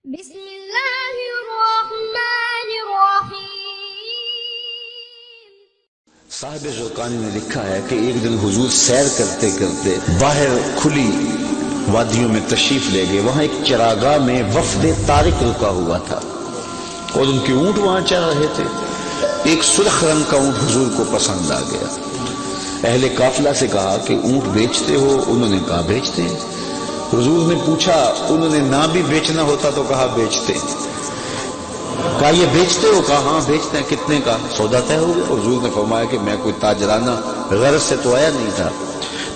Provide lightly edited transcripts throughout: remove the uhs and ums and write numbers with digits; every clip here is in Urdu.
بسم اللہ الرحمن الرحیم۔ صاحب زرقانی نے لکھا ہے کہ ایک دن حضور سیر کرتے کرتے باہر کھلی وادیوں میں تشریف لے گئے۔ وہاں ایک چراگاہ میں وفد طارق رکا ہوا تھا اور ان کے اونٹ وہاں چل رہے تھے۔ ایک سرخ رنگ کا اونٹ حضور کو پسند آ گیا۔ اہل قافلہ سے کہا کہ اونٹ بیچتے ہو؟ انہوں نے کہا بیچتے ہیں۔ حضور نے پوچھا، انہوں نے نہ بھی بیچنا ہوتا تو کہا بیچتے ہیں۔ کہا یہ بیچتے ہو؟ کہا ہاں بیچتے ہیں۔ کتنے کا؟ سودا طے ہو گیا۔ حضور نے فرمایا کہ میں کوئی تاجرانہ غرض سے تو آیا نہیں تھا،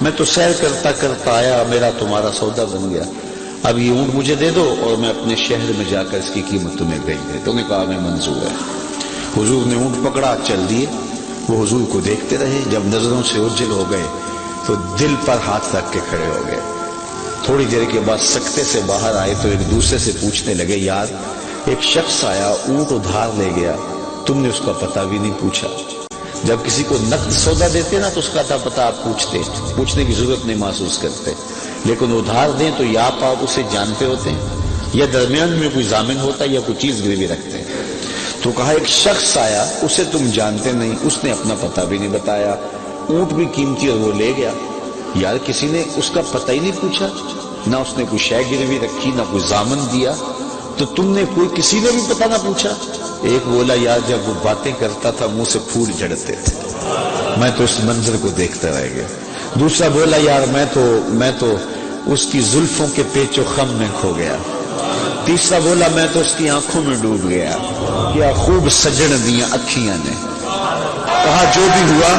میں تو سیر کرتا کرتا آیا، میرا تمہارا سودا بن گیا۔ اب یہ اونٹ مجھے دے دو اور میں اپنے شہر میں جا کر اس کی قیمت تمہیں بھیج دے۔ تو نے کہا ہمیں منظور ہے۔ حضور نے اونٹ پکڑا، چل دیے۔ وہ حضور کو دیکھتے رہے۔ جب نظروں سے اوجھل ہو گئے تو دل پر ہاتھ رکھ کے کھڑے ہو گئے۔ تھوڑی دیر کے بعد سکتے سے باہر آئے تو ایک دوسرے سے پوچھنے لگے، یار ایک شخص آیا، اونٹ ادھار لے گیا، تم نے اس کا پتہ بھی نہیں پوچھا۔ جب کسی کو نقد سودا دیتے نا تو اس کا پتہ آپ پوچھنے کی ضرورت نہیں محسوس کرتے، لیکن ادھار دیں تو یا آپ اسے جانتے ہوتے ہیں یا درمیان میں کوئی ضامن ہوتا ہے یا کوئی چیز گروی رکھتے ہیں۔ تو کہا ایک شخص آیا، اسے تم جانتے نہیں، اس نے اپنا پتہ بھی نہیں بتایا، اونٹ بھی قیمتی اور وہ لے گیا۔ یار کسی نے اس کا پتہ ہی نہیں پوچھا، نہ اس نے کوئی شے گروی رکھی، نہ کوئی ضامن دیا، تو تم نے کسی نے بھی پتہ نہ پوچھا۔ ایک بولا یار جب وہ باتیں کرتا تھا منہ سے پھول جھڑتے تھے، میں تو اس منظر کو دیکھتا رہ گیا۔ دوسرا بولا یار میں تو اس کی زلفوں کے پیچ و خم میں کھو گیا۔ تیسرا بولا میں تو اس کی آنکھوں میں ڈوب گیا، کیا خوب سجن دیاں اکھیاں نے۔ کہا جو بھی ہوا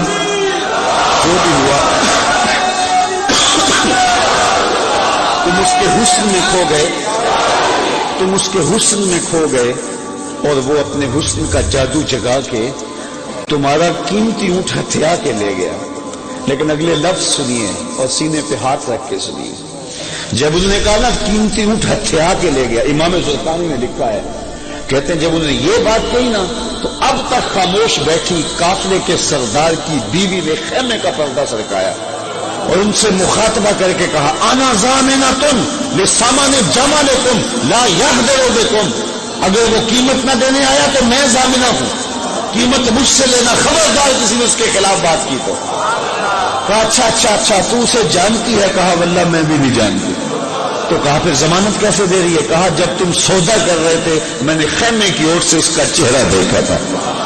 تم اس کے حسن میں کھو گئے اور وہ اپنے حسن کا جادو جگا کے تمہارا قیمتی اونٹ ہتھیا کے لے گیا۔ لیکن اگلے لفظ سنیے اور سینے پہ ہاتھ رکھ کے سنیے۔ جب انہوں نے کہا نا قیمتی اونٹ ہتھیا کے لے گیا، امام زرقانی نے لکھا ہے، کہتے ہیں جب انہوں نے یہ بات کہی نا تو اب تک خاموش بیٹھی قافلے کے سردار کی بیوی نے خیمے کا پردہ سرکایا اور ان سے مخاطبہ کر کے کہا انا ضامنۃ لسامان جمالکم لا یغدر بکم، اگر وہ قیمت نہ دینے آیا تو میں ضامنہ ہوں، قیمت مجھ سے لینا، خبردار کسی نے اس کے خلاف بات کی تو۔ کہا اچھا تو اسے جانتی ہے؟ کہا واللہ میں بھی نہیں جانتی۔ تو کہا پھر ضمانت کیسے دے رہی ہے؟ کہا جب تم سودا کر رہے تھے میں نے خیمے کی اور سے اس کا چہرہ دیکھا تھا،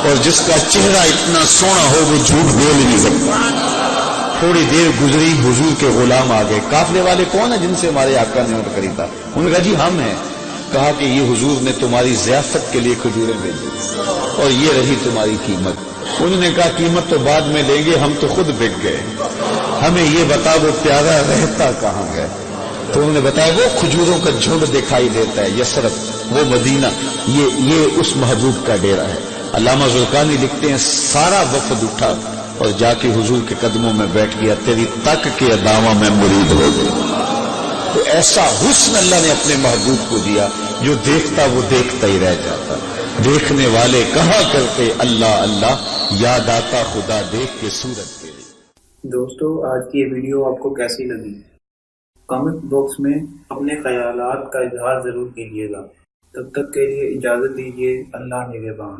اور جس کا چہرہ اتنا سونا ہو وہ جھوٹ بول ہی نہیں سکتا۔ تھوڑی دیر گزری، حضور کے غلام آ گئے۔ قافلے والے کون ہیں جن سے ہمارے آقا نے اونٹ خریدا؟ انہوں نے کہا جی ہم ہیں۔ کہا کہ یہ حضور نے تمہاری ضیافت کے لیے کھجوریں بھیجی اور یہ رہی تمہاری قیمت۔ انہوں نے کہا قیمت تو بعد میں لیں گے، ہم تو خود بک گئے، ہمیں یہ بتا وہ پیارا رہتا کہاں ہے؟ تو انہوں نے بتایا وہ کھجوروں کا جھنڈ دکھائی دیتا ہے، یثرب وہ مدینہ، یہ اس محبوب کا ڈیرا ہے۔ علامہ زرقانی لکھتے ہیں سارا وفد اٹھا اور جا کے حضور کے قدموں میں بیٹھ گیا، تیری تک کے ادامہ میں مرید ہو گئی۔ تو ایسا حسن اللہ نے اپنے محبوب کو دیا جو دیکھتا وہ دیکھتا ہی رہ جاتا۔ دیکھنے والے کہا کرتے اللہ اللہ، یاد آتا خدا دیکھ کے صورت تیری۔ دوستو آج کی یہ ویڈیو آپ کو کیسی لگی؟ کامنٹ باکس میں اپنے خیالات کا اظہار ضرور کیجیے گا۔ تب تک کے لیے اجازت دیجیے، اللہ نگہبان۔